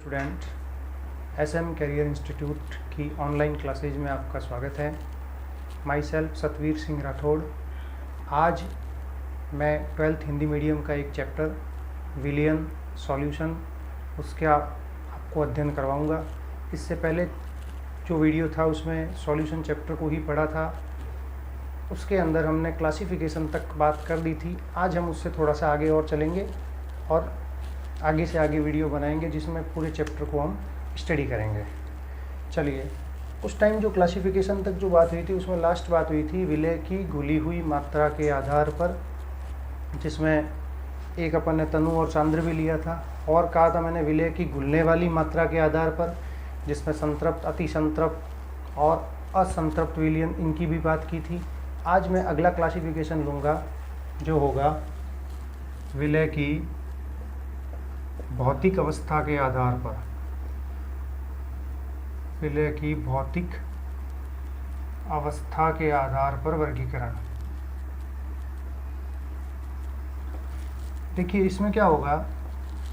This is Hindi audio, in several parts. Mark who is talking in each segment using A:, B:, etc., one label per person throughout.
A: स्टूडेंट एसएम करियर इंस्टीट्यूट की ऑनलाइन क्लासेज में आपका स्वागत है। Myself Satveer Singh Rathore. आज मैं 12th हिंदी मीडियम का एक चैप्टर विलियन सॉल्यूशन उसके आपको अध्ययन करवाऊंगा। इससे पहले जो वीडियो था उसमें सॉल्यूशन चैप्टर को ही पढ़ा था, उसके अंदर हमने क्लासिफिकेशन तक बात कर दी थी। आज हम उससे थोड़ा सा आगे और चलेंगे और आगे से आगे वीडियो बनाएंगे जिसमें पूरे चैप्टर को हम स्टडी करेंगे। चलिए, उस टाइम जो क्लासिफिकेशन तक जो बात हुई थी उसमें लास्ट बात हुई थी विलय की घुली हुई मात्रा के आधार पर, जिसमें एक अपन ने तनु और सांद्र भी लिया था, और कहा था मैंने विलय की घुलने वाली मात्रा के आधार पर, जिसमें संतृप्त, अति संतृप्त और असंतृप्त विलयन, इनकी भी बात की थी। आज मैं अगला क्लासिफिकेशन लूँगा जो होगा विलय की भौतिक अवस्था के आधार पर, विलय की भौतिक अवस्था के आधार पर वर्गीकरण। देखिए, इसमें क्या होगा,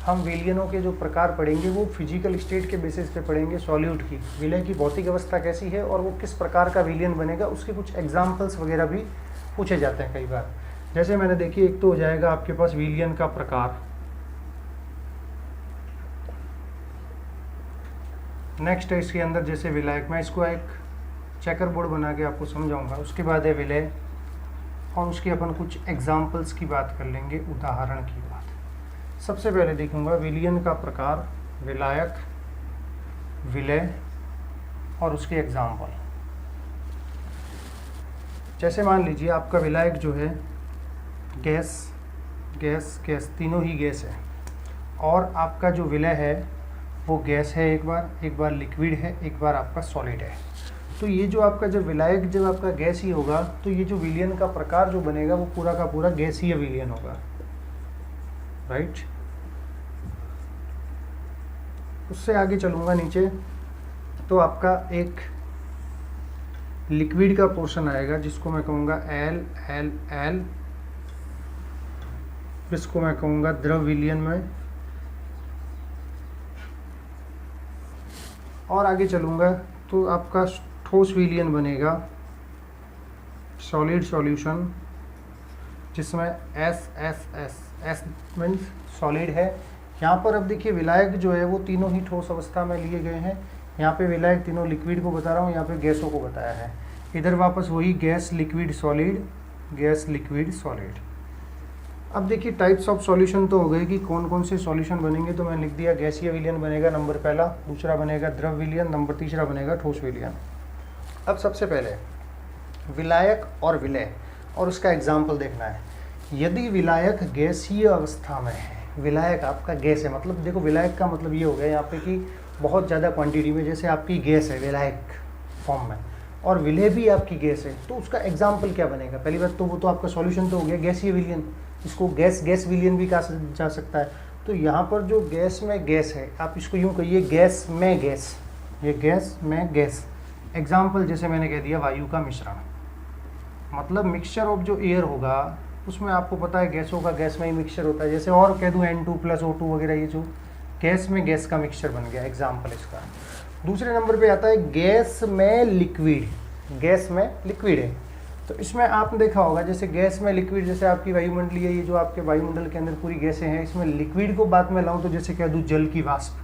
A: हम विलयनों के जो प्रकार पढ़ेंगे वो फिजिकल स्टेट के बेसिस पे पढ़ेंगे। सॉल्यूट की विलय की भौतिक अवस्था कैसी है और वो किस प्रकार का विलयन बनेगा, उसके कुछ एग्जाम्पल्स वगैरह भी पूछे जाते हैं कई बार। जैसे मैंने देखिए, एक तो हो जाएगा आपके पास विलयन का प्रकार, नेक्स्ट है इसके अंदर जैसे विलायक, मैं इसको एक चेकर बोर्ड बना के आपको समझाऊंगा। उसके बाद है विलय, और उसके अपन कुछ एग्जाम्पल्स की बात कर लेंगे, उदाहरण की बात। सबसे पहले देखूंगा विलयन का प्रकार, विलायक, विलय और उसके एग्जाम्पल। जैसे मान लीजिए आपका विलायक जो है गैस गैस गैस, तीनों ही गैस है, और आपका जो विलय है वो गैस है, एक बार लिक्विड है, एक बार आपका सॉलिड है। तो ये जो आपका जब विलायक जब आपका गैस ही होगा तो ये जो विलयन का प्रकार जो बनेगा वो पूरा का पूरा गैसीय विलयन होगा, राइट। उससे आगे चलूँगा नीचे, तो आपका एक लिक्विड का पोर्शन आएगा जिसको मैं कहूँगा एल एल एल, जिसको मैं कहूँगा द्रव विलयन में। और आगे चलूँगा तो आपका ठोस विलयन बनेगा, सॉलिड सॉल्यूशन, जिसमें S S S S means solid है। यहाँ पर अब देखिए विलायक जो है वो तीनों ही ठोस अवस्था में लिए गए हैं। यहाँ पे विलायक तीनों लिक्विड को बता रहा हूँ, यहाँ पे गैसों को बताया है। इधर वापस वही gas liquid solid, gas liquid solid. अब देखिए टाइप्स ऑफ सॉल्यूशन तो हो गए कि कौन कौन से सॉल्यूशन बनेंगे, तो मैंने लिख दिया गैसीय विलयन बनेगा नंबर पहला, दूसरा बनेगा द्रव विलयन, नंबर तीसरा बनेगा ठोस विलयन। अब सबसे पहले विलायक और विलय और उसका एग्जाम्पल देखना है। यदि विलायक गैसीय अवस्था में है, विलायक आपका गैस है, मतलब देखो विलायक का मतलब ये हो गया यहाँ पे कि बहुत ज़्यादा क्वांटिटी में, जैसे आपकी गैस है विलायक फॉर्म में और विलय भी आपकी गैस है, तो उसका एग्जाम्पल क्या बनेगा। पहली बात तो वो तो आपका सॉल्यूशन तो हो गया गैसीय विलयन, इसको गैस गैस विलयन भी कहा जा सकता है। तो यहाँ पर जो गैस में गैस है, आप इसको यूँ कहिए गैस में गैस, ये गैस में गैस। एग्जाम्पल जैसे मैंने कह दिया वायु का मिश्रण, मतलब मिक्सचर ऑफ जो एयर होगा उसमें आपको पता है गैसों का गैस में ही मिक्सचर होता है। जैसे और कह दूँ N2 + O2 वगैरह, ये जो गैस में गैस का मिक्सचर बन गया, एग्जाम्पल इसका। दूसरे नंबर पे आता है गैस में लिक्विड, गैस में लिक्विड है। तो इसमें आपने देखा होगा जैसे गैस में लिक्विड, जैसे आपकी वायुमंडलीय है, ये जो आपके वायुमंडल के अंदर पूरी गैसें हैं, इसमें लिक्विड को बात में लाऊं तो जैसे कह दूं जल की वाष्प।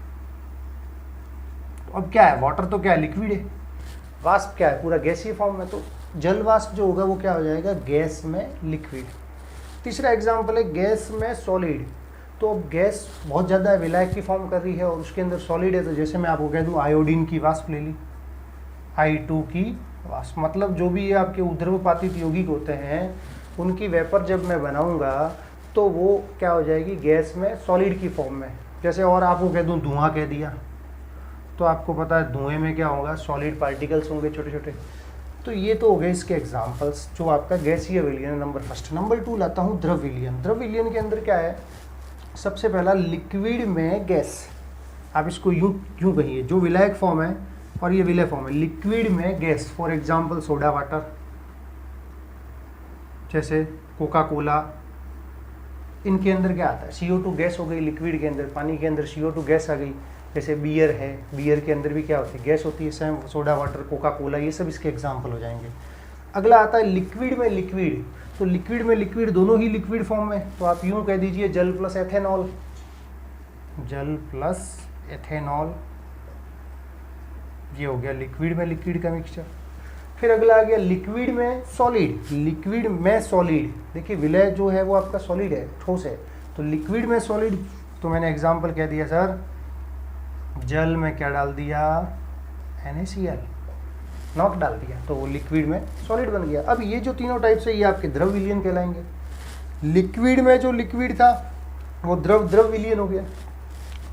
A: तो अब क्या है, वाटर तो क्या है, लिक्विड है, वाष्प क्या है, पूरा गैसीय फॉर्म में। तो जल वाष्प जो होगा वो क्या हो जाएगा, गैस में लिक्विड। तीसरा एग्जाम्पल है गैस में सॉलिड। तो अब गैस बहुत ज़्यादा है, विलायक की फॉर्म कर रही है और उसके अंदर सॉलिड है, तो जैसे मैं आपको कह दूँ आयोडीन की वाष्प ले ली, I2 की वाष्प। मतलब जो भी ये आपके ऊर्ध्वपातित यौगिक होते हैं उनकी वेपर जब मैं बनाऊंगा तो वो क्या हो जाएगी, गैस में सॉलिड की फॉर्म में। जैसे और आपको कह दूं धुआं कह दिया, तो आपको पता है धुएं में क्या होगा, सॉलिड पार्टिकल्स होंगे छोटे छोटे। तो ये तो हो गए इसके एग्जाम्पल्स जो आपका गैसीय विलयन नंबर फर्स्ट। नंबर 2 लाता हूँ द्रव विलयन। द्रव विलयन के अंदर क्या है, सबसे पहला लिक्विड में गैस, आप इसको यूँ कहिए, जो विलायक फॉर्म है और ये विलय फॉर्म है, लिक्विड में gas. For example soda water, जैसे कोका कोला, इनके अंदर क्या आता है, CO2 गैस हो गई लिक्विड के अंदर, पानी के अंदर CO2 गैस आ गई। जैसे बियर है, बियर के अंदर भी क्या होती है, गैस होती है, same soda water, Coca Cola, ये सब इसके एग्जाम्पल हो जाएंगे। अगला आता है लिक्विड में लिक्विड। तो लिक्विड में लिक्विड दोनों ही लिक्विड फॉर्म में, तो आप यूँ कह दीजिए जल प्लस एथेनॉल, जल प्लस एथेनॉल, ये हो गया लिक्विड में लिक्विड का मिक्सचर। फिर अगला आ गया लिक्विड में सॉलिड, लिक्विड में सॉलिड। देखिए विलय जो है वो आपका सॉलिड है, ठोस है, तो लिक्विड में सॉलिड, तो मैंने एग्जांपल कह दिया सर, जल में क्या डाल दिया, NaCl, नॉक डाल दिया, तो वो लिक्विड में सॉलिड बन गया। अब ये जो तीनों टाइप से ये आपके द्रव विलयन कहलाएंगे। लिक्विड में जो लिक्विड था वो द्रव विलयन हो गया।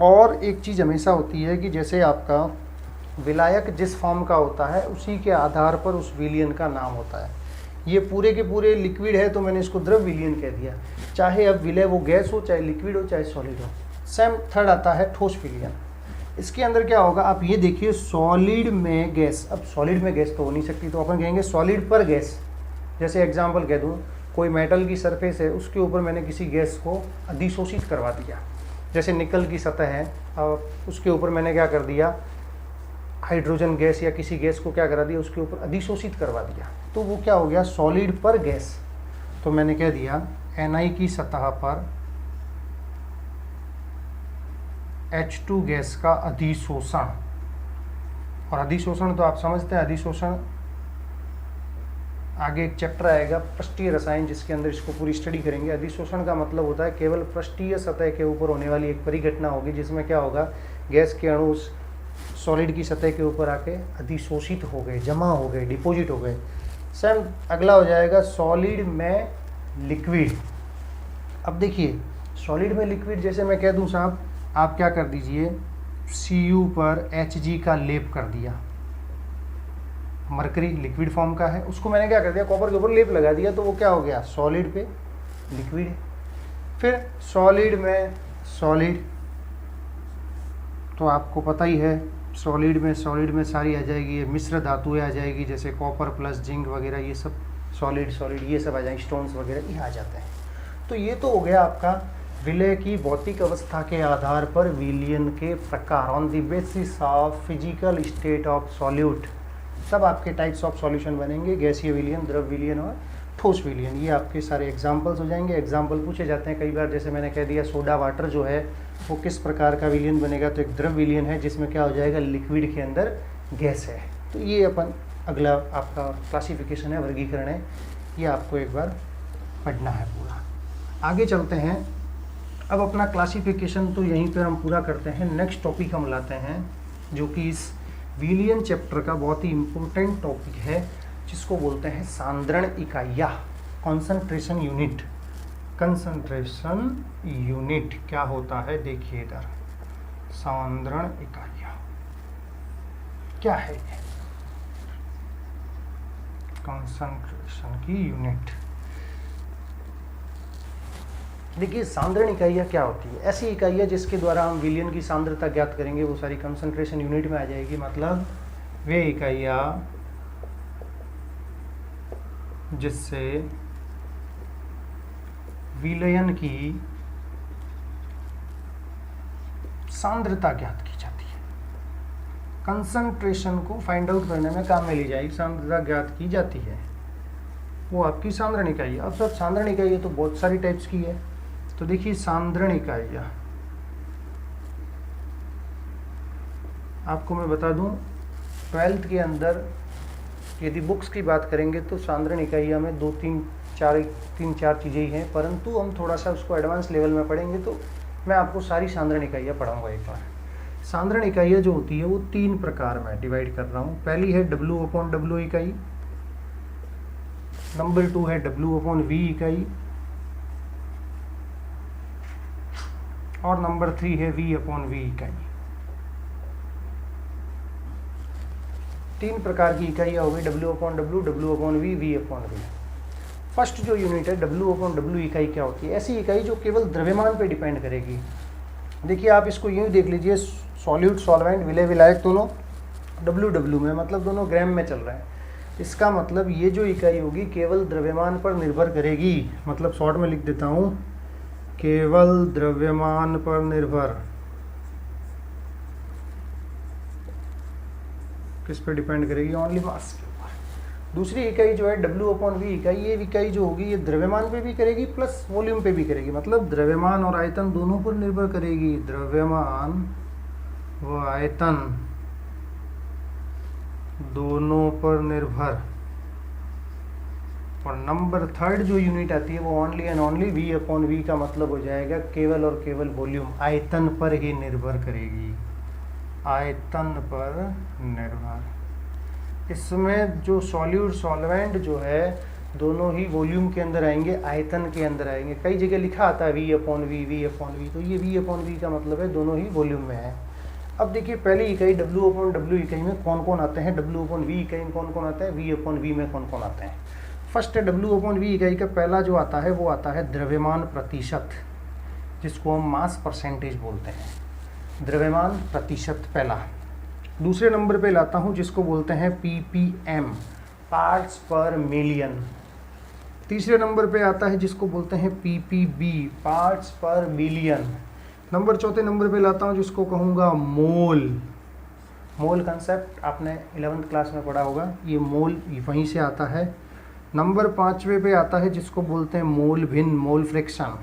A: और एक चीज़ हमेशा होती है कि जैसे आपका विलायक जिस फॉर्म का होता है उसी के आधार पर उस विलयन का नाम होता है। ये पूरे के पूरे लिक्विड है तो मैंने इसको द्रव विलयन कह दिया, चाहे अब विलय वो गैस हो, चाहे लिक्विड हो, चाहे सॉलिड हो। सेम थर्ड आता है ठोस विलयन। इसके अंदर क्या होगा, आप ये देखिए सॉलिड में गैस, अब सॉलिड में गैस तो हो नहीं सकती, तो अपन कहेंगे सॉलिड पर गैस। जैसे एग्जाम्पल कह दूँ, कोई मेटल की सरफेस है, उसके ऊपर मैंने किसी गैस को अधिशोषित करवा दिया, जैसे निकल की सतह है, और उसके ऊपर मैंने क्या कर दिया, हाइड्रोजन गैस या किसी गैस को क्या करा दिया, उसके ऊपर अधिशोषित करवा दिया, तो वो क्या हो गया, सॉलिड पर गैस। तो मैंने कह दिया Na की सतह पर H2 गैस का अधिशोषण। और अधिशोषण तो आप समझते हैं, अधिशोषण आगे एक चैप्टर आएगा पृष्ठीय रसायन, जिसके अंदर इसको पूरी स्टडी करेंगे। अधिशोषण का मतलब होता है केवल पृष्ठीय सतह के ऊपर होने वाली एक परिघटना होगी, जिसमें क्या होगा, गैस के अणु सॉलिड की सतह के ऊपर आके अधिशोषित हो गए, जमा हो गए, डिपॉजिट हो गए। सेम अगला हो जाएगा सॉलिड में लिक्विड। अब देखिए सॉलिड में लिक्विड, जैसे मैं कह दूं साहब, आप क्या कर दीजिए, Cu पर Hg का लेप कर दिया, मरकरी लिक्विड फॉर्म का है, उसको मैंने क्या कर दिया, कॉपर के ऊपर लेप लगा दिया, तो वो क्या हो गया, सॉलिड पे लिक्विड है। फिर सॉलिड में सॉलिड, तो आपको पता ही है सॉलिड में सारी आ जाएगी, ये मिश्र धातुएं आ जाएगी, जैसे कॉपर प्लस जिंक वगैरह, ये सब सॉलिड ये सब आ जाएंगे, स्टोन्स वगैरह ये आ जाते हैं। तो ये तो हो गया आपका विलय की भौतिक अवस्था के आधार पर विलयन के प्रकार, on the basis of physical state of solute. सब आपके टाइप्स ऑफ सॉल्यूशन बनेंगे, गैसीय विलयन, द्रव विलयन और ठोस विलयन। ये आपके सारे एग्जाम्पल्स हो जाएंगे। एग्जाम्पल पूछे जाते हैं कई बार, जैसे मैंने कह दिया सोडा वाटर जो है वो किस प्रकार का विलयन बनेगा, तो एक द्रव विलयन है जिसमें क्या हो जाएगा, लिक्विड के अंदर गैस है। तो ये अपन अगला आपका क्लासिफिकेशन है, वर्गीकरण है, ये आपको एक बार पढ़ना है पूरा। आगे चलते हैं, अब अपना क्लासिफिकेशन तो यहीं पर हम पूरा करते हैं। नेक्स्ट टॉपिक हम लाते हैं जो कि इस विलयन चैप्टर का बहुत ही इम्पोर्टेंट टॉपिक है, जिसको बोलते हैं सांद्रण इकाइयाँ, कॉन्सेंट्रेशन यूनिट। कंसंट्रेशन यूनिट क्या होता है, देखिए इधर, सांद्रण इकाइयाँ क्या है, ये कंसंट्रेशन की यूनिट। देखिए सांद्रण इकाइयाँ क्या होती है, ऐसी इकाइयाँ जिसके द्वारा हम विलयन की सांद्रता ज्ञात करेंगे, वो सारी कंसंट्रेशन यूनिट में आ जाएगी। मतलब वे इकाइयाँ जिससे विलयन की सांद्रता ज्ञात की जाती है, कंसंट्रेशन को फाइंड आउट करने में काम में ली जाएगी, सांद्रता ज्ञात की जाती है, वो आपकी सांद्रण इकाई है। अब सर सांद्रण इकाई तो बहुत सारी टाइप्स की है, तो देखिए सांद्रण इकाइयाँ आपको मैं बता दूं, 12th के अंदर यदि बुक्स की बात करेंगे तो सांद्रण इकाइयाँ में तीन चार चीज़ें ही हैं, परंतु हम थोड़ा सा उसको एडवांस लेवल में पढ़ेंगे तो मैं आपको सारी सांद्रण इकाइयाँ पढ़ाऊँगा एक बार। सांद्रण इकाइयाँ जो होती है वो 3 प्रकार में डिवाइड कर रहा हूँ। पहली है W/W इकाई, नंबर 2 है W/V इकाई, और नंबर 3 है V/V इकाई। 3 प्रकार की इकाइयाँ हो गई, W/W, W/V, V/V। फर्स्ट जो यूनिट है W/W इकाई क्या होती है, ऐसी इकाई जो केवल द्रव्यमान पे डिपेंड करेगी। देखिए आप इसको यूँ देख लीजिए, सॉल्यूट सॉल्वेंट विलय विलायक दोनों W/W में, मतलब दोनों ग्राम में चल रहे हैं। इसका मतलब ये जो इकाई होगी केवल द्रव्यमान पर निर्भर करेगी, मतलब शॉर्ट में लिख देता हूँ, केवल द्रव्यमान पर निर्भर किस पे डिपेंड करेगी? ओनली मास के ऊपर। दूसरी इकाई जो है W/V इकाई, ये इकाई जो होगी ये द्रव्यमान पे भी करेगी प्लस वॉल्यूम पे भी करेगी, मतलब द्रव्यमान और आयतन दोनों पर निर्भर करेगी। द्रव्यमान व आयतन दोनों पर निर्भर। और नंबर थर्ड जो यूनिट आती है वो ओनली एंड ओनली V/V का मतलब हो जाएगा केवल और केवल वॉल्यूम, आयतन पर ही निर्भर करेगी, आयतन पर निर्भर। इसमें जो सॉल्यूट सॉल्वेंट जो है दोनों ही वॉल्यूम के अंदर आएंगे, आयतन के अंदर आएंगे। कई जगह लिखा आता है V/V, तो ये V/V का मतलब है दोनों ही वॉल्यूम में है। अब देखिए पहली इकाई W/W इकाई में कौन कौन आते हैं, W/V इकाई में कौन कौन आता है, V/V में कौन कौन आते हैं। फर्स्ट W/V इकाई का पहला जो आता है वो आता है द्रव्यमान प्रतिशत, जिसको हम मास परसेंटेज बोलते हैं। द्रव्यमान प्रतिशत पहला। दूसरे नंबर पे लाता हूँ जिसको बोलते हैं ppm, पार्ट्स पर मिलियन। तीसरे नंबर पे आता है जिसको बोलते हैं ppb, पार्ट्स पर बिलियन। चौथे नंबर पे लाता हूँ जिसको कहूँगा मोल। मोल कंसेप्ट आपने 11th क्लास में पढ़ा होगा, ये मोल वहीं से आता है। नंबर 5वें पे आता है जिसको बोलते हैं मोल भिन्न, मोल फ्रैक्शन।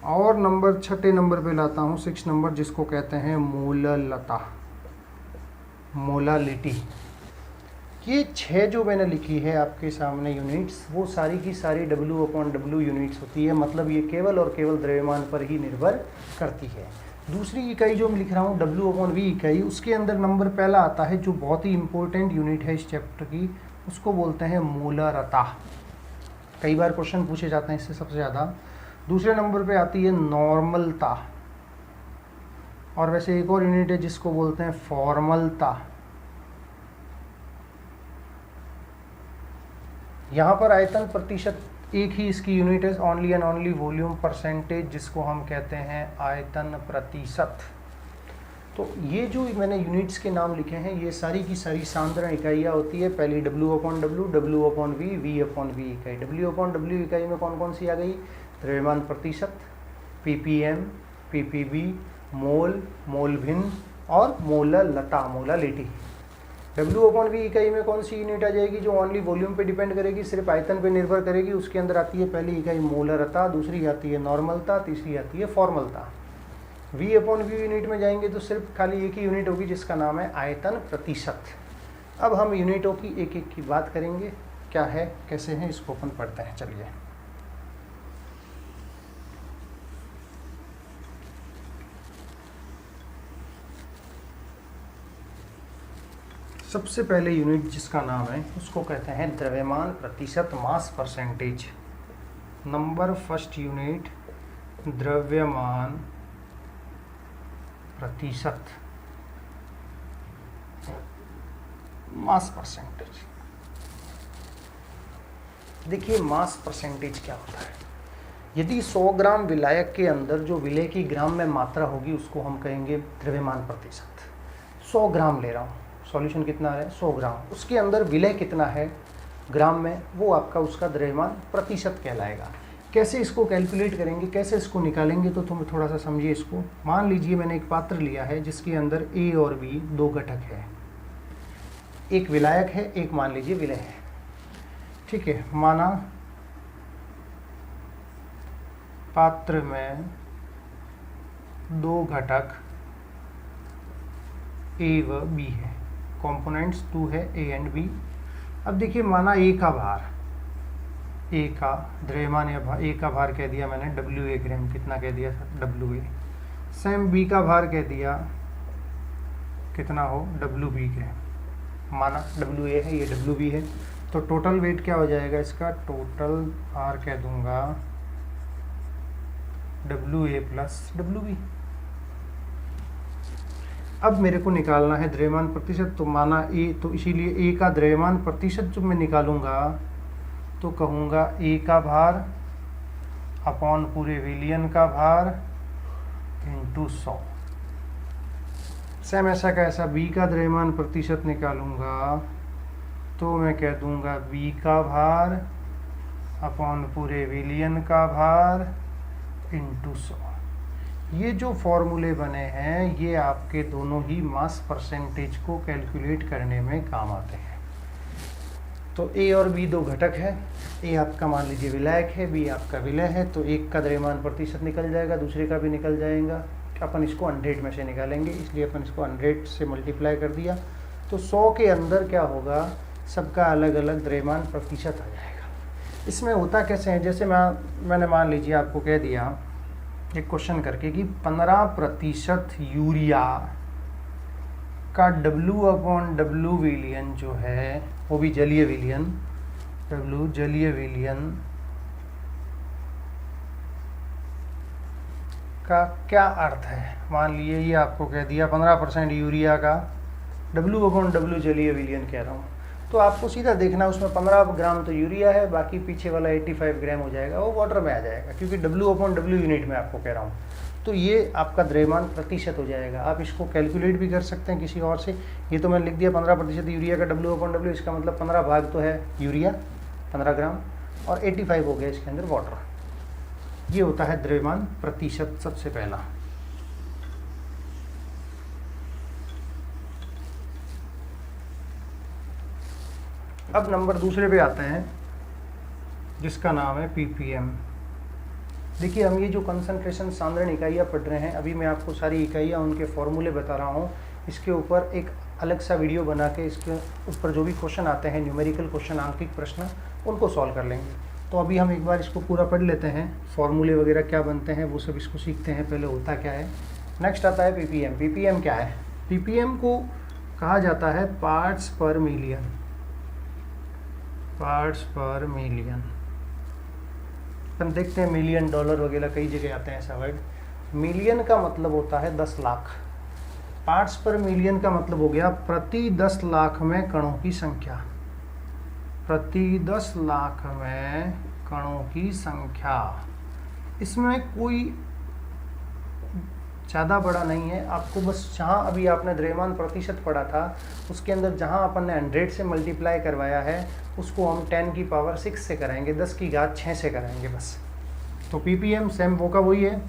A: और नंबर 6 नंबर पे लाता हूँ 6 नंबर, जिसको कहते हैं मोललता, मोलालिटी। ये 6 जो मैंने लिखी है आपके सामने यूनिट्स, वो सारी की सारी W/W यूनिट्स होती है, मतलब ये केवल और केवल द्रव्यमान पर ही निर्भर करती है। दूसरी इकाई जो मैं लिख रहा हूँ W/V इकाई, उसके अंदर नंबर पहला आता है जो बहुत ही इंपॉर्टेंट यूनिट है इस चैप्टर की, उसको बोलते हैं मोलरता। कई बार क्वेश्चन पूछे जाते हैं इससे सबसे ज़्यादा। दूसरे नंबर पे आती है नॉर्मलता, और वैसे एक और यूनिट है जिसको बोलते हैं फॉर्मलता। यहाँ पर आयतन प्रतिशत एक ही इसकी यूनिट है, only and only volume percentage, जिसको हम कहते हैं आयतन प्रतिशत। तो ये जो मैंने यूनिट्स के नाम लिखे हैं ये सारी की सारी सांद्रण इकाइयाँ होती है। पहली W/W, W/V, V/V इकाई। W/W इकाई में कौन कौन सी आ गई? द्रव्यमान प्रतिशत, ppm, ppb, मोल, मोल भिन्न और मोललता, मोलालिटी। W/V इकाई में कौन सी यूनिट आ जाएगी जो ओनली वॉल्यूम पे डिपेंड करेगी, सिर्फ आयतन पे निर्भर करेगी? उसके अंदर आती है पहली इकाई मोलरता, दूसरी आती है नॉर्मलता, तीसरी आती है फॉर्मलता। V/V यूनिट में जाएंगे तो सिर्फ खाली एक ही यूनिट होगी जिसका नाम है आयतन प्रतिशत। अब हम यूनिटों की एक एक की बात करेंगे, क्या है कैसे हैं इसको अपन पढ़ते हैं। चलिए सबसे पहले यूनिट जिसका नाम है उसको कहते हैं द्रव्यमान प्रतिशत, mass percentage. Number first unit द्रव्यमान प्रतिशत, मास परसेंटेज। देखिए मास परसेंटेज क्या होता है। यदि 100 ग्राम विलायक के अंदर जो विलय की ग्राम में मात्रा होगी उसको हम कहेंगे द्रव्यमान प्रतिशत। 100 ग्राम ले रहा हूँ, सॉल्यूशन कितना है 100 ग्राम, उसके अंदर विलय कितना है ग्राम में, वो आपका उसका द्रव्यमान प्रतिशत कहलाएगा। कैसे इसको कैलकुलेट करेंगे, कैसे इसको निकालेंगे, तो तुम थोड़ा सा समझिए इसको। मान लीजिए मैंने एक पात्र लिया है जिसके अंदर A और B दो घटक है, एक विलायक है, एक मान लीजिए विलय है। ठीक है, माना पात्र में दो घटक A व B है, कंपोनेंट्स 2 है A एंड B। अब देखिए माना A का भार, A का द्रव्यमान या A का भार कह दिया मैंने WA ग्राम, कितना कह दिया था WA। सेम B का भार कह दिया कितना हो WB ग्राम, माना WA है ये WB है, तो टोटल वेट क्या हो जाएगा इसका, टोटल भार कह दूंगा WA प्लस WB। अब मेरे को निकालना है द्रव्यमान प्रतिशत, तो माना A, तो इसीलिए A का द्रव्यमान प्रतिशत जब मैं निकालूंगा तो कहूँगा A का भार अपॉन पूरे विलियन का भार इंटू 100। सेम ऐसा का ऐसा B का द्रव्यमान प्रतिशत निकालूंगा तो मैं कह दूंगा B का भार अपॉन पूरे विलियन का भार इंटू 100। ये जो फॉर्मूले बने हैं ये आपके दोनों ही मास परसेंटेज को कैलकुलेट करने में काम आते हैं। तो ए और बी दो घटक है, ए आपका मान लीजिए विलायक है, बी आपका विलय है, तो एक का द्रव्यमान प्रतिशत निकल जाएगा, दूसरे का भी निकल जाएगा। अपन इसको 100 में से निकालेंगे, इसलिए अपन इसको 100 से मल्टीप्लाई कर दिया। तो 100 के अंदर क्या होगा, सबका अलग अलग द्रव्यमान प्रतिशत आ जाएगा। इसमें होता कैसे है, जैसे मैंने मान लीजिए आपको कह दिया एक क्वेश्चन करके कि 15% यूरिया का W/W विलियन जो है, वो भी जलीय विलियन, W जलीय विलियन का क्या अर्थ है। मान लिए ये आपको कह दिया 15% यूरिया का W/W जलीय विलियन कह रहा हूँ, तो आपको सीधा देखना उसमें 15 ग्राम तो यूरिया है, बाकी पीछे वाला 85 ग्राम हो जाएगा, वो वाटर में आ जाएगा, क्योंकि W/W यूनिट में आपको कह रहा हूँ। तो ये आपका द्रव्यमान प्रतिशत हो जाएगा। आप इसको कैलकुलेट भी कर सकते हैं किसी और से। ये तो मैंने लिख दिया 15% यूरिया का W/W, इसका मतलब 15 भाग तो है यूरिया 15 ग्राम, और 85 हो गया इसके अंदर वाटर। ये होता है द्रव्यमान प्रतिशत सबसे पहला। अब नंबर दूसरे पे आते हैं, जिसका नाम है ppm। देखिए, हम ये जो कंसंट्रेशन सांद्रण इकाइयाँ पढ़ रहे हैं, अभी मैं आपको सारी इकाइयाँ उनके फॉर्मूले बता रहा हूँ। इसके ऊपर एक अलग सा वीडियो बना के इसके ऊपर जो भी क्वेश्चन आते हैं, न्यूमेरिकल क्वेश्चन, आंकिक प्रश्न, उनको सॉल्व कर लेंगे। तो अभी हम एक बार इसको पूरा पढ़ लेते हैं, फॉर्मूले वगैरह क्या बनते हैं वो सब इसको सीखते हैं, पहले होता क्या है। नेक्स्ट आता है ppm। ppm क्या है? ppm को कहा जाता है पार्ट्स पर मिलियन। पार्ट्स पर मिलियन, हम देखते हैं मिलियन, डॉलर वगैरह कई जगह आते हैं ऐसा वर्ड। मिलियन का मतलब होता है 10 लाख। पार्ट्स पर मिलियन का मतलब हो गया प्रति 10 लाख में कणों की संख्या। प्रति 10 लाख में कणों की संख्या। इसमें कोई ज़्यादा बड़ा नहीं है, आपको बस जहाँ अभी आपने द्रव्यमान प्रतिशत पढ़ा था उसके अंदर जहाँ अपन ने 100 से मल्टीप्लाई करवाया है उसको हम 10⁶ से कराएंगे, 10⁶ से कराएंगे बस। तो ppm सेम वो का वही है,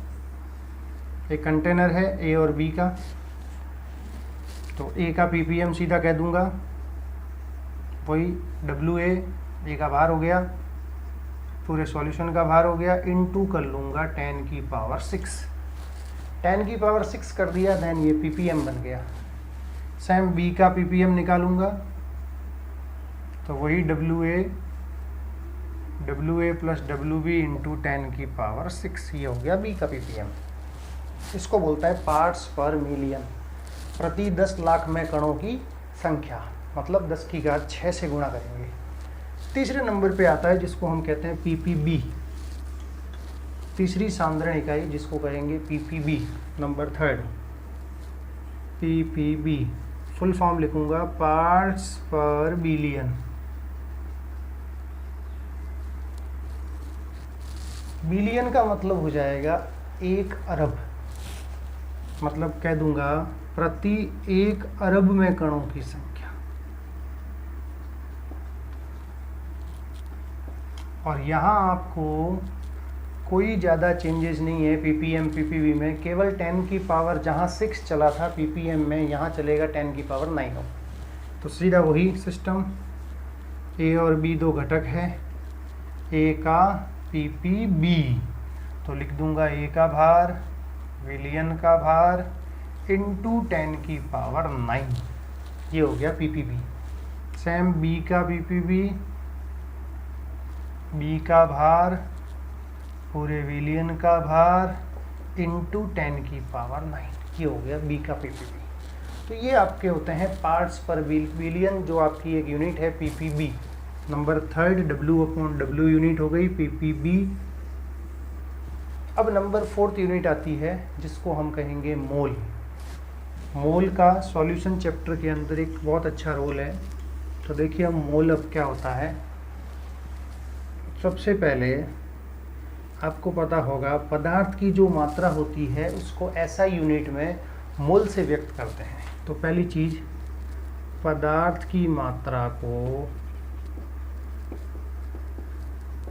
A: एक कंटेनर है ए और बी का, तो ए का ppm सीधा कह दूंगा, वही WA ए का भार हो गया, पूरे सॉल्यूशन का भार हो गया, इनटू कर लूँगा 10⁶। 10⁶ कर दिया, देन ये ppm बन गया। सेम बी का ppm निकालूंगा, तो वही WA प्लस WB इंटू 10⁶, ये हो गया बी का ppm। इसको बोलता है पार्ट्स पर मिलियन, प्रति 10 लाख में कणों की संख्या, मतलब 10⁶ से गुणा करेंगे। तीसरे नंबर पे आता है जिसको हम कहते हैं ppb, तीसरी सांद्रण इकाई जिसको कहेंगे ppb, number 3rd। ppb full form लिखूंगा पार्ट्स पर बिलियन। बिलियन का मतलब हो जाएगा 1 अरब, मतलब कह दूंगा प्रति 1 अरब में कणों की संख्या। और यहाँ आपको कोई ज़्यादा चेंजेस नहीं है ppm ppb में, केवल 10⁻, जहाँ 6 चला था ppm में, यहाँ चलेगा 10⁹ तो सीधा वही सिस्टम। a और b दो घटक है, a का ppb, तो लिख दूंगा a का भार, विलियन का भार, इंटू 10⁹, ये हो गया ppb। सेम b का ppb, b का भार, पूरे विलियन का भार, इंटू 10⁹, ये हो गया बी का ppb। तो ये आपके होते हैं पार्ट्स पर बिलियन, जो आपकी एक यूनिट है ppb। Number 3rd W/W unit हो गई ppb। अब नंबर 4th यूनिट आती है जिसको हम कहेंगे मोल। मोल का सॉल्यूशन चैप्टर के अंदर एक बहुत अच्छा रोल है। तो देखिए अब मोल अब क्या होता है। सबसे पहले आपको पता होगा पदार्थ की जो मात्रा होती है उसको ऐसा यूनिट में मोल से व्यक्त करते हैं। तो पहली चीज़, पदार्थ की मात्रा को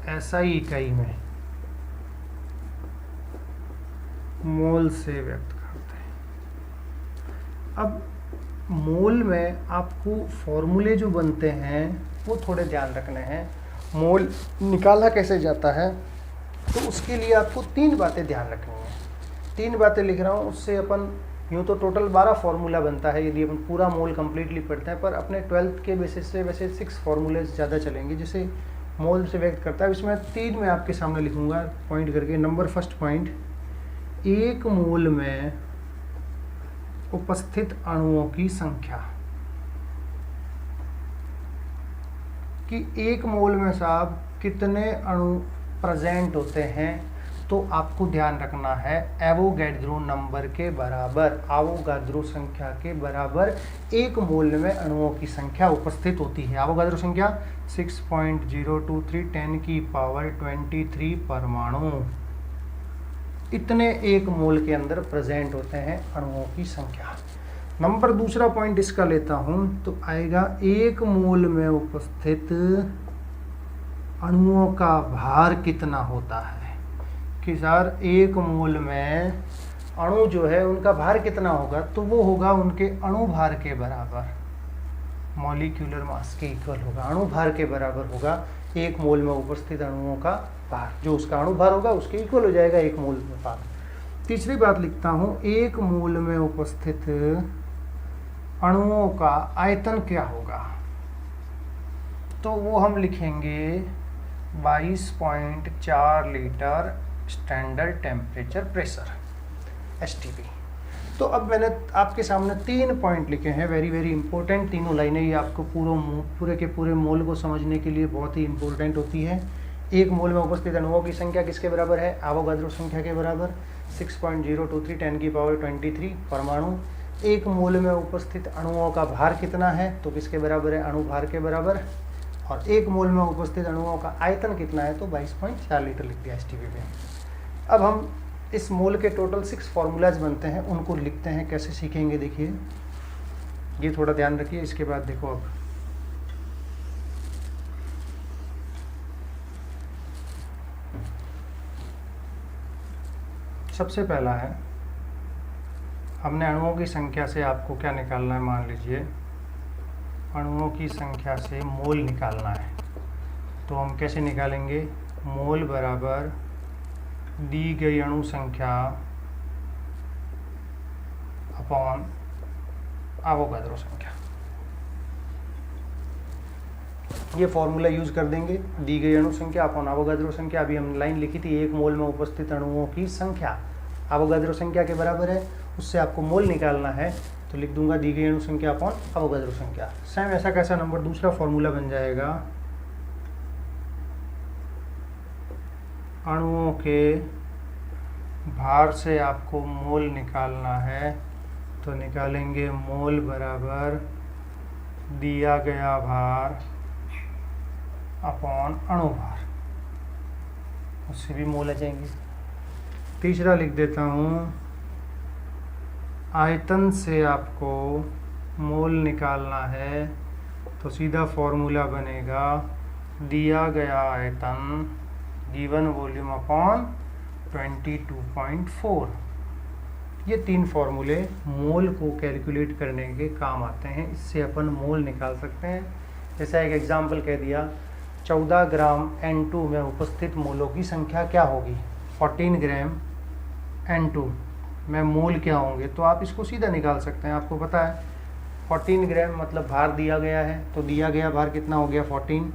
A: ऐसा ही इकाई में मोल से व्यक्त करते हैं। अब मोल में आपको फॉर्मूले जो बनते हैं वो थोड़े ध्यान रखने हैं। मोल निकाला कैसे जाता है, तो उसके लिए आपको 3 बातें ध्यान रखनी है। 3 बातें लिख रहा हूँ, उससे अपन यूँ तो टोटल 12 फार्मूला बनता है यदि अपन पूरा मोल कंप्लीटली पढ़ते हैं, पर अपने 12th के बेसिस से वैसे 6 फार्मूले ज़्यादा चलेंगे जिसे मोल से व्यक्त करता है। इसमें 3 मैं आपके सामने लिखूंगा पॉइंट करके। नंबर फर्स्ट पॉइंट, एक मोल में उपस्थित अणुओं की संख्या, कि एक मोल में साहब कितने अणु प्रेजेंट होते हैं, तो आपको ध्यान रखना है एवोगैड्रो नंबर के बराबर, एवोगाद्रो संख्या के बराबर एक मोल में अणुओं की संख्या उपस्थित होती है। एवोगाद्रो संख्या 6.023 10 की पावर 23 परमाणु, इतने एक मोल के अंदर प्रेजेंट होते हैं अणुओं की संख्या। नंबर दूसरा पॉइंट इसका लेता हूं तो आएगा एक मोल में उपस्थित अणुओं का भार कितना होता है, कि सर एक मोल में अणु जो है उनका भार कितना होगा, तो वो होगा उनके अणु भार के बराबर, मॉलिक्यूलर मास के इक्वल होगा, अणु भार के बराबर होगा एक मोल में उपस्थित अणुओं का भार, जो उसका अणु भार होगा उसके इक्वल हो जाएगा एक मोल में भार। तीसरी बात लिखता हूँ, एक मोल में उपस्थित अणुओं का आयतन क्या होगा, तो वो हम लिखेंगे 22.4 litre standard temperature pressure STP। तो अब मैंने आपके सामने 3 पॉइंट लिखे हैं, वेरी वेरी इंपॉर्टेंट। तीनों लाइनें ये आपको पूरे के पूरे मोल को समझने के लिए बहुत ही इंपॉर्टेंट होती है। एक मोल में उपस्थित अणुओं की संख्या किसके बराबर है, एवोगाद्रो संख्या के बराबर, 6.023 10 की पावर 23 परमाणु। एक मोल में उपस्थित अणुओं का भार कितना है, तो किसके बराबर है, अणु भार के बराबर। और एक मोल में उपस्थित अणुओं का आयतन कितना है, तो 22.4 लीटर लिख दिया STP में। अब हम इस मोल के टोटल 6 फार्मूलाज बनते हैं, उनको लिखते हैं, कैसे सीखेंगे देखिए, ये थोड़ा ध्यान रखिए। इसके बाद देखो, अब सबसे पहला है, हमने अणुओं की संख्या से आपको क्या निकालना है, मान लीजिए अणुओं की संख्या से मोल निकालना है, तो हम कैसे निकालेंगे, मोल बराबर दी गई अणु संख्या अपॉन एवोगाद्रो संख्या, ये फॉर्मूला यूज कर देंगे। दी गई अणु संख्या अपॉन एवोगाद्रो संख्या, अभी हम लाइन लिखी थी एक मोल में उपस्थित अणुओं की संख्या एवोगाद्रो संख्या के बराबर है, उससे आपको मोल निकालना है, तो लिख दूंगा दी गई अणु संख्या अपॉन एवोगाद्रो संख्या। सेम ऐसा कैसा नंबर दूसरा फॉर्मूला बन जाएगा, अणुओं के भार से आपको मोल निकालना है, तो निकालेंगे मोल बराबर दिया गया भार अपॉन अणु भार, उससे भी मोल आ जाएंगे। तीसरा लिख देता हूँ, आयतन से आपको मोल निकालना है, तो सीधा फॉर्मूला बनेगा दिया गया आयतन गिवन वॉल्यूम अपॉन 22.4। ये 3 फार्मूले मोल को कैलकुलेट करने के काम आते हैं, इससे अपन मोल निकाल सकते हैं। जैसा एक एग्जांपल कह दिया, 14 ग्राम N2 में उपस्थित मोलों की संख्या क्या होगी, 14 ग्राम N2 में मोल क्या होंगे, तो आप इसको सीधा निकाल सकते हैं। आपको पता है 14 ग्राम मतलब भार दिया गया है, तो दिया गया भार कितना हो गया 14,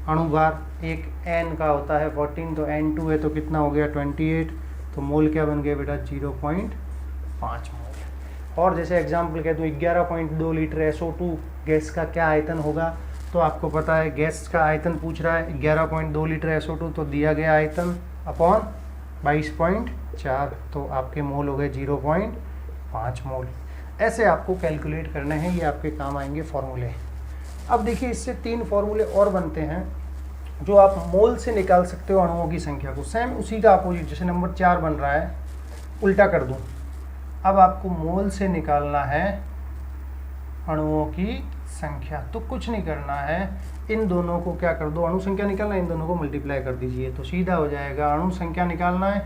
A: अणु भार एक N का होता है 14, तो N2 है तो कितना हो गया 28, तो मोल क्या बन गया बेटा 0.5 मोल। और जैसे एग्जांपल कह दूँ 11.2 लीटर SO2 गैस का क्या आयतन होगा, तो आपको पता है गैस का आयतन पूछ रहा है 11.2 लीटर SO2, तो दिया गया आयतन अपॉन 22.4, तो आपके मोल हो गए 0.5 मोल। ऐसे आपको कैलकुलेट करने हैं, ये आपके काम आएंगे फॉर्मूले। अब देखिए इससे 3 फार्मूले और बनते हैं जो आप मोल से निकाल सकते हो अणुओं की संख्या को। सेम उसी का अपोजिट, जैसे नंबर 4 बन रहा है, उल्टा कर दूं। अब आपको मोल से निकालना है अणुओं की संख्या, तो कुछ नहीं करना है, इन दोनों को क्या कर दो, अणु संख्या निकालना है, इन दोनों को मल्टीप्लाई कर दीजिए, तो सीधा हो जाएगा। अणु संख्या निकालना है,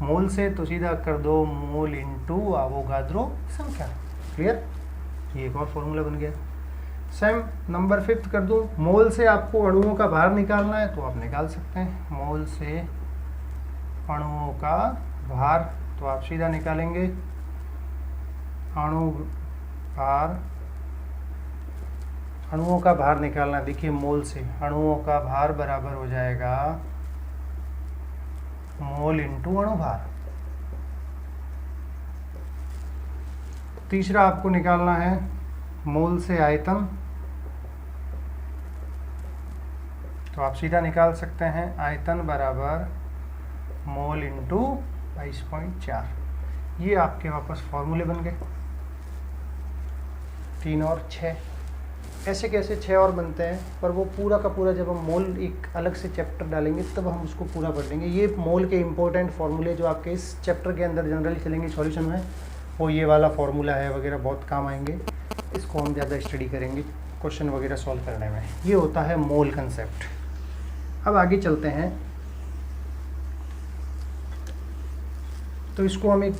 A: मोल से तो सीधा कर दो मोल इंटू अवोगाद्रो संख्या। क्लियर, ये एक और फॉर्मूला बन गया। सेम नंबर 5 कर दूं, मोल से आपको अणुओं का भार निकालना है तो आप निकाल सकते हैं। मोल से अणुओं का भार तो आप सीधा निकालेंगे अणु भार, अणुओं का भार निकालना। देखिए मोल से अणुओं का भार बराबर हो जाएगा मोल इंटू अणु भार। तीसरा आपको निकालना है मोल से आयतन, तो आप सीधा निकाल सकते हैं आयतन बराबर मोल इंटू 22.4। ये आपके वापस फॉर्मूले बन गए 3 और 6। ऐसे कैसे 6 और बनते हैं, पर वो पूरा का पूरा जब हम मोल एक अलग से चैप्टर डालेंगे तब हम उसको पूरा पढ़ लेंगे। ये मोल के इंपॉर्टेंट फॉर्मूले जो आपके इस चैप्टर के अंदर जनरली चलेंगे सॉल्यूशन में, वो ये वाला फॉर्मूला है वगैरह, बहुत काम आएंगे। इसको हम ज़्यादा स्टडी करेंगे क्वेश्चन वगैरह सॉल्व करने में। ये होता है मोल कंसेप्ट। अब आगे चलते हैं, तो इसको हम एक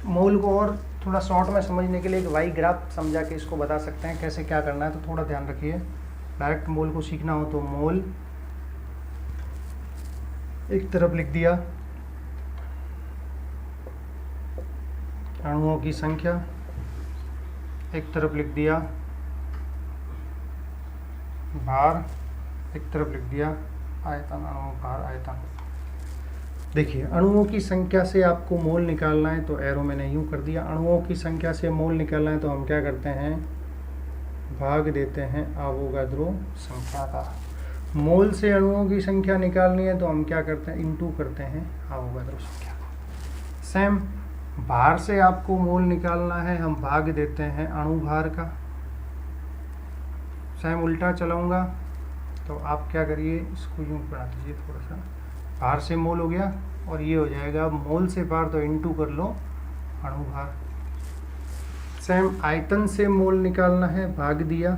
A: मोल को और थोड़ा शॉर्ट में समझने के लिए एक वाई ग्राफ समझा के इसको बता सकते हैं कैसे क्या करना है। तो थोड़ा ध्यान रखिए, डायरेक्ट मोल को सीखना हो तो मोल एक तरफ लिख दिया, अणुओं की संख्या एक तरफ लिख दिया, भार एक तरफ लिख दिया, आयतन अणुओं भार आयतन। देखिए अणुओं की संख्या से आपको मोल निकालना है तो एरो मैंने यूँ कर दिया। अणुओं की संख्या से मोल निकालना है तो हम क्या करते हैं, भाग देते हैं अवोगाद्रो संख्या का। मोल से अणुओं की संख्या निकालनी है तो हम क्या करते हैं, इनटू करते हैं अवोगाद्रो संख्या का। सेम भार से आपको मोल निकालना है, हम भाग देते हैं अणु भार का। सेम उल्टा चलाऊंगा तो आप क्या करिए, इसको यूँ बना दीजिए थोड़ा सा। भार से मोल हो गया और ये हो जाएगा मोल से भार तो इनटू कर लो अणु भार। सेम आयतन से मोल निकालना है, भाग दिया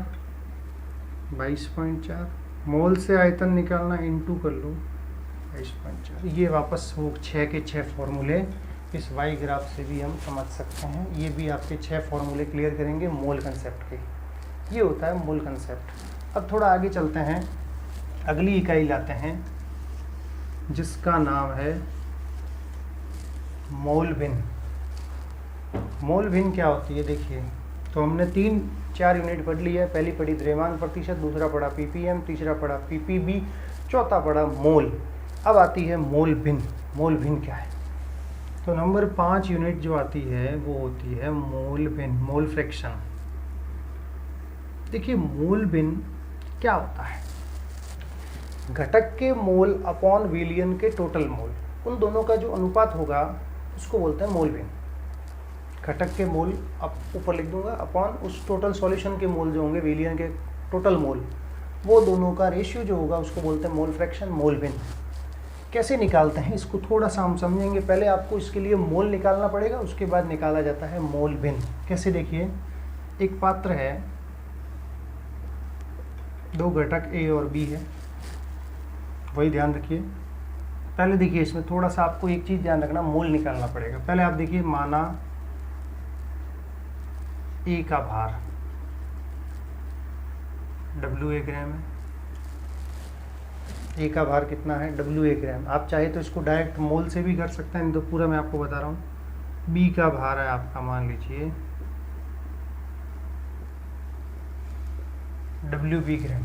A: 22.4। मोल से आयतन निकालना इनटू कर लो 22.4। ये वापस वो 6 के 6 फॉर्मूले इस वाई ग्राफ से भी हम समझ सकते हैं। ये भी आपके 6 फॉर्मूले क्लियर करेंगे मोल कंसेप्ट के। ये होता है मोल कंसेप्ट। अब थोड़ा आगे चलते हैं, अगली इकाई लाते हैं जिसका नाम है मोल भिन्न। मोल भिन्न क्या होती है देखिए, तो हमने 3-4 यूनिट पढ़ ली है। पहली पढ़ी द्रव्यमान प्रतिशत, दूसरा पढ़ा पीपीएम, तीसरा पढ़ा पीपीबी, चौथा पढ़ा मोल। अब आती है मोल भिन्न। मोल भिन्न क्या है, तो नंबर 5 यूनिट जो आती है वो होती है मोल भिन्न, मोल फ्रैक्शन। देखिए मोल भिन्न क्या होता है, घटक के मोल अपॉन विलियन के टोटल मोल, उन दोनों का जो अनुपात होगा उसको बोलते हैं मोल भिन्न। घटक के मोल अब ऊपर लिख दूंगा अपॉन उस टोटल सॉल्यूशन के मोल जो होंगे विलियन के टोटल मोल, वो दोनों का रेशियो जो होगा उसको बोलते हैं मोल फ्रैक्शन, मोल भिन्न। कैसे निकालते हैं इसको थोड़ा सा हम समझेंगे। पहले आपको इसके लिए मोल निकालना पड़ेगा, उसके बाद निकाला जाता है मोल भिन्न। कैसे देखिए, एक पात्र है, 2 घटक ए और बी है, वही ध्यान रखिए। पहले देखिए इसमें थोड़ा सा आपको एक चीज़ ध्यान रखना, मोल निकालना पड़ेगा। पहले आप देखिए, माना ए का भार WA ग्राम है। ए का भार कितना है, WA ग्राम। आप चाहे तो इसको डायरेक्ट मोल से भी कर सकते हैं, नहीं तो पूरा मैं आपको बता रहा हूँ। बी का भार है आपका, मान लीजिए WB ग्राम।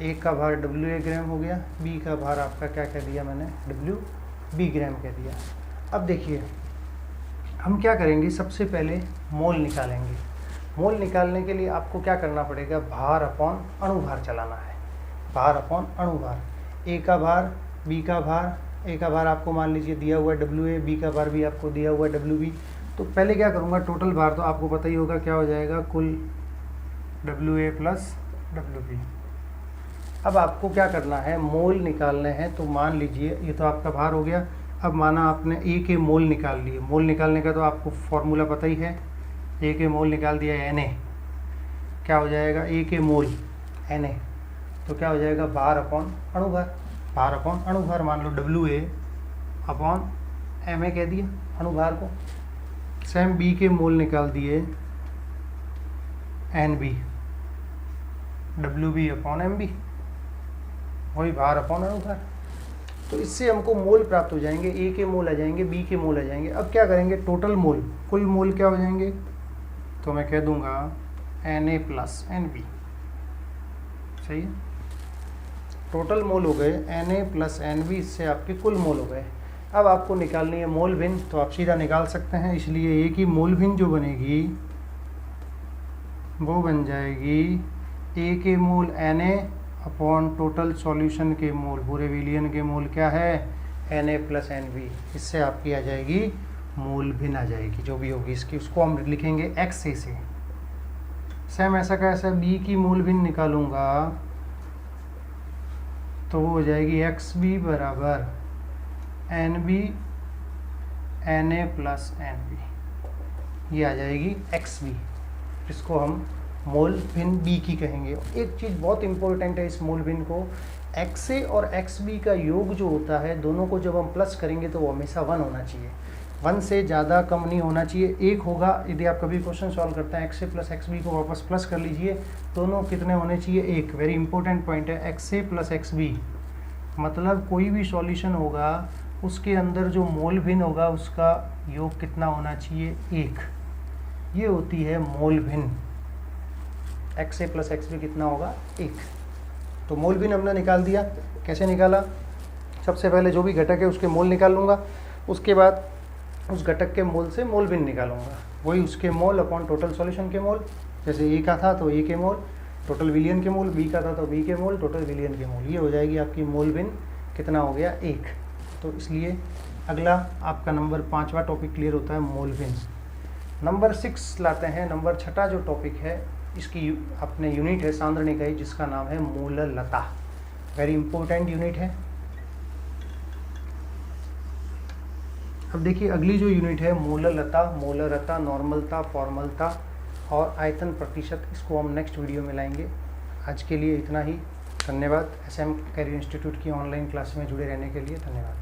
A: ए का भार WA ग्राम हो गया, बी का भार आपका क्या कह दिया मैंने, WB ग्राम कह दिया। अब देखिए हम क्या करेंगे, सबसे पहले मोल निकालेंगे। मोल निकालने के लिए आपको क्या करना पड़ेगा, भार अपॉन अणु भार चलाना है। भार अपॉन अणु भार, ए का भार, बी का भार। ए का भार आपको मान लीजिए दिया हुआ है WA, बी का भार भी आपको दिया हुआ है WB। तो पहले क्या करूँगा, टोटल भार तो आपको पता ही होगा क्या हो जाएगा, कुल WA प्लस WB। अब आपको क्या करना है, मोल निकालने हैं। तो मान लीजिए ये तो आपका भार हो गया। अब माना आपने ए के मोल निकाल लिए। मोल निकालने का तो आपको फॉर्मूला पता ही है, ए के मोल निकाल दिया Na, क्या हो जाएगा, ए के मोल Na, तो क्या हो जाएगा, भार अपॉन अणु भार। भार अपॉन अणु भार, मान लो WA अपॉन एम ए कह दिया अनुभार को। सेम बी के मोल निकाल दिए एन बी, डब्ल्यू बी अपॉन एम बी, वही भार अपॉन अनुभार। तो इससे हमको मोल प्राप्त हो जाएंगे, ए के मोल आ जाएंगे, बी के मोल आ जाएंगे। अब क्या करेंगे, टोटल मोल, कुल मोल क्या हो जाएंगे, तो मैं कह दूंगा n a plus n b, सही है। टोटल मोल हो गए n a plus n b, इससे आपके कुल मोल हो गए। अब आपको निकालनी है मोल भिन्न, तो आप सीधा निकाल सकते हैं। इसलिए ए की मोल भिन्न जो बनेगी वो बन जाएगी ए के mole n a upon total solution के मोल, पूरे विलियन के मोल क्या है, n a plus n b. इससे आपकी आ जाएगी मोल भिन्न आ जाएगी, जो भी होगी इसकी, उसको हम लिखेंगे एक्स ए से। सेम ऐसा का ऐसा बी की मोल भिन्न निकालूंगा तो वो हो जाएगी एक्स बी बराबर n b n a plus n b, ये आ जाएगी एक्स बी। इसको हम मोल भिन्न बी की कहेंगे। एक चीज़ बहुत इंपॉर्टेंट है इस मोल भिन्न को, एक्स ए और एक्स बी का योग जो होता है, दोनों को जब हम प्लस करेंगे तो वो हमेशा 1 होना चाहिए, 1 से ज़्यादा कम नहीं होना चाहिए। एक होगा, यदि आप कभी क्वेश्चन सॉल्व करते हैं एक्स ए प्लस एक्स बी को वापस प्लस कर लीजिए, दोनों कितने होने चाहिए, एक। वेरी इंपॉर्टेंट पॉइंट है, एक्स ए प्लस एक्स बी मतलब कोई भी सॉल्यूशन होगा उसके अंदर जो मोल भिन्न होगा उसका योग कितना होना चाहिए, 1। ये होती है मोल भिन्न, एक्स ए प्लस एक्स बी कितना होगा, 1। तो मोल भिन्न हमने निकाल दिया। कैसे निकाला, सबसे पहले जो भी घटक है उसके मोल निकाल लूँगा, उसके बाद उस घटक के मोल से मोल भिन्न निकालूंगा, वही उसके मोल अपॉन टोटल सॉल्यूशन के मोल। जैसे ए का था तो ए के मोल टोटल विलियन के मोल, बी का था तो बी के मोल टोटल विलियन के मोल। ये हो जाएगी आपकी मोल भिन्न कितना हो गया, 1। तो इसलिए अगला आपका नंबर 5वां टॉपिक क्लियर होता है मोल भिन्न। नंबर 6 लाते हैं, नंबर 6 जो टॉपिक है इसकी अपने यूनिट है सांद्रण इकाई, जिसका नाम है मूललता। वेरी इंपॉर्टेंट यूनिट है। अब देखिए अगली जो यूनिट है मूललता, मोलरता, नॉर्मलता, फॉर्मलता और आयतन प्रतिशत, इसको हम नेक्स्ट वीडियो में लाएंगे। आज के लिए इतना ही, धन्यवाद। SM कैरियर इंस्टीट्यूट की ऑनलाइन क्लास में जुड़े रहने के लिए धन्यवाद।